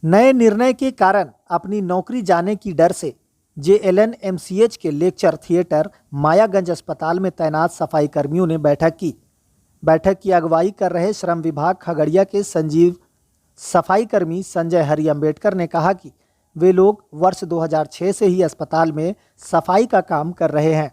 नए निर्णय के कारण अपनी नौकरी जाने की डर से JLN-MCH के लेक्चर थिएटर मायागंज अस्पताल में तैनात सफाई कर्मियों ने बैठक की अगुवाई कर रहे श्रम विभाग खगड़िया के संजीव सफाई कर्मी संजय हरि अम्बेडकर ने कहा कि वे लोग वर्ष 2006 से ही अस्पताल में सफाई का काम कर रहे हैं।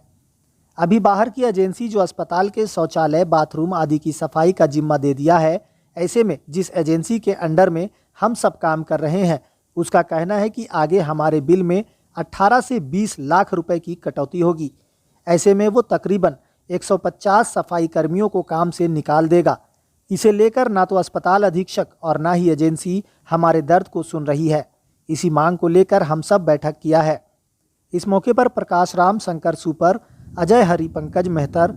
अभी बाहर की एजेंसी जो अस्पताल के शौचालय, बाथरूम आदि की सफाई का जिम्मा दे दिया है, ऐसे में जिस एजेंसी के अंडर में हम सब काम कर रहे हैं, उसका कहना है कि आगे हमारे बिल में 18 से 20 लाख रुपए की कटौती होगी। ऐसे में वो तकरीबन 150 सफाई कर्मियों को काम से निकाल देगा। इसे लेकर ना तो अस्पताल अधीक्षक और ना ही एजेंसी हमारे दर्द को सुन रही है। इसी मांग को लेकर हम सब बैठक किया है। इस मौके पर प्रकाश राम, शंकर सुपर, अजय हरि, पंकज मेहतर,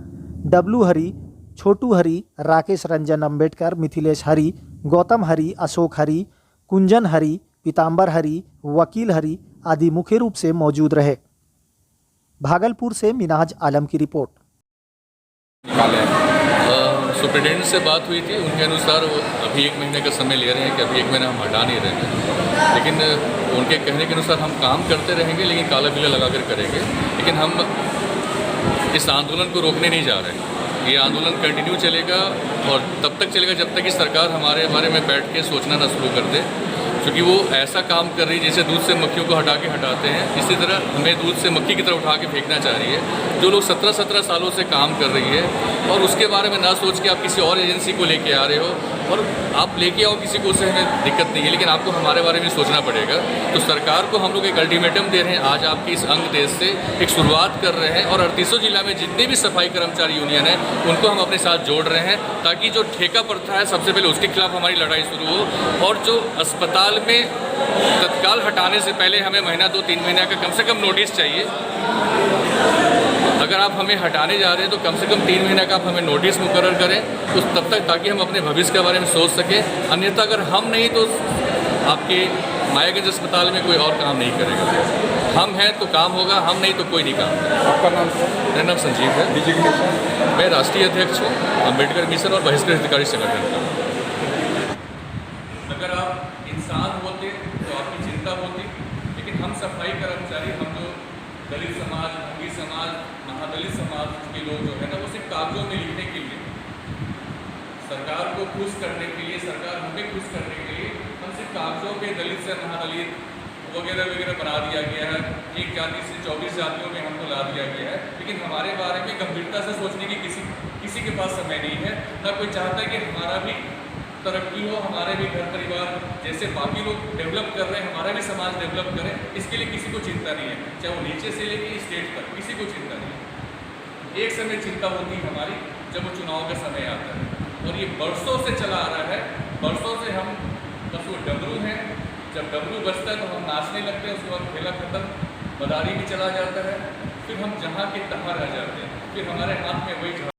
डब्लू हरि, छोटू हरि, राकेश रंजन अम्बेडकर, मिथिलेश हरि, गौतम हरि, अशोक हरि, कुंजन हरि, पीताम्बर हरि, वकील हरि आदि मुख्य रूप से मौजूद रहे। भागलपुर से मिनाज आलम की रिपोर्ट। सुप्रिटेंडेंट से बात हुई थी, उनके अनुसार वो अभी 1 महीने का समय ले रहे हैं कि अभी 1 महीना हम हटा नहीं रहे हैं, लेकिन उनके कहने के अनुसार हम काम करते रहेंगे, लेकिन काला बिल्ला लगा कर करेंगे। लेकिन हम इस आंदोलन को रोकने नहीं जा रहे हैं। ये आंदोलन कंटिन्यू चलेगा और तब तक चलेगा जब तक कि सरकार हमारे बारे में बैठ के सोचना ना शुरू कर दे, क्योंकि वो ऐसा काम कर रही है जैसे दूध से मक्खियों को हटाते हैं, इसी तरह हमें दूध से मक्खी की तरह उठा के फेंकना चाह रही है। जो लोग 17 सालों से काम कर रही है और उसके बारे में ना सोच के आप किसी और एजेंसी को लेके आ रहे हो, और आप लेके आओ किसी को, उससे हमें दिक्कत नहीं है, लेकिन आपको हमारे बारे में सोचना पड़ेगा। तो सरकार को हम लोग एक अल्टीमेटम दे रहे हैं, आज आपके इस अंग देश से एक शुरुआत कर रहे हैं और 38 जिला में जितने भी सफाई कर्मचारी यूनियन है उनको हम अपने साथ जोड़ रहे हैं, ताकि जो ठेका प्रथा है सबसे पहले उसके खिलाफ हमारी लड़ाई शुरू हो, और जो अस्पताल में तत्काल हटाने से पहले हमें महीना 2-3 महीने का कम से कम नोटिस चाहिए। अगर आप हमें हटाने जा रहे हैं तो कम से कम 3 महीने का आप हमें नोटिस मुकर्रर करें, उस तब तक, ताकि हम अपने भविष्य के बारे में सोच सकें। अन्यथा अगर हम नहीं तो आपके मायागंज अस्पताल में कोई और काम नहीं करेगा। हम हैं तो काम होगा, हम नहीं तो कोई नहीं काम। आपका नाम? मेरा नाम संजीव है। डिजिग्नेशन? मैं राष्ट्रीय अध्यक्ष हूँ अम्बेडकर मिशन और बहिष्कृत अधिकारी संगठन का। अगर आप इंसान होते तो आपकी चिंता होती, लेकिन हम सफाई कर्मचारी, हम जो दलित समाज, भंगी समाज, महादलित समाज के लोग जो है ना, वो सिर्फ कागजों में लिखने के लिए, सरकार को खुश करने के लिए, सरकार हमें खुश करने के लिए हम सिर्फ कागजों पे दलित से महादलित वगैरह बना दिया गया है। एक जाति से 24 जातियों में हमको ला दिया गया है, लेकिन हमारे बारे में गंभीरता से सोचने की किसी के पास समय नहीं है। ना कोई चाहता है कि हमारा भी तरक्की हो, हमारे भी घर परिवार जैसे बाकी लोग डेवलप कर रहे हैं, हमारा भी समाज डेवलप करे, इसके लिए किसी को चिंता नहीं है, चाहे वो नीचे से लेके स्टेट तक, किसी को चिंता नहीं है। एक समय चिंता होती है हमारी जब वो चुनाव का समय आता है, और ये बरसों से चला आ रहा है। बरसों से हम बस वो डमरू हैं, जब डमरू बजता है तो हम नाचने लगते हैं, उसके बाद खेला खत्म, मदारी भी चला जाता है, फिर हम जहाँ के तहाँ रह जाते हैं, फिर हमारे हाथ में वही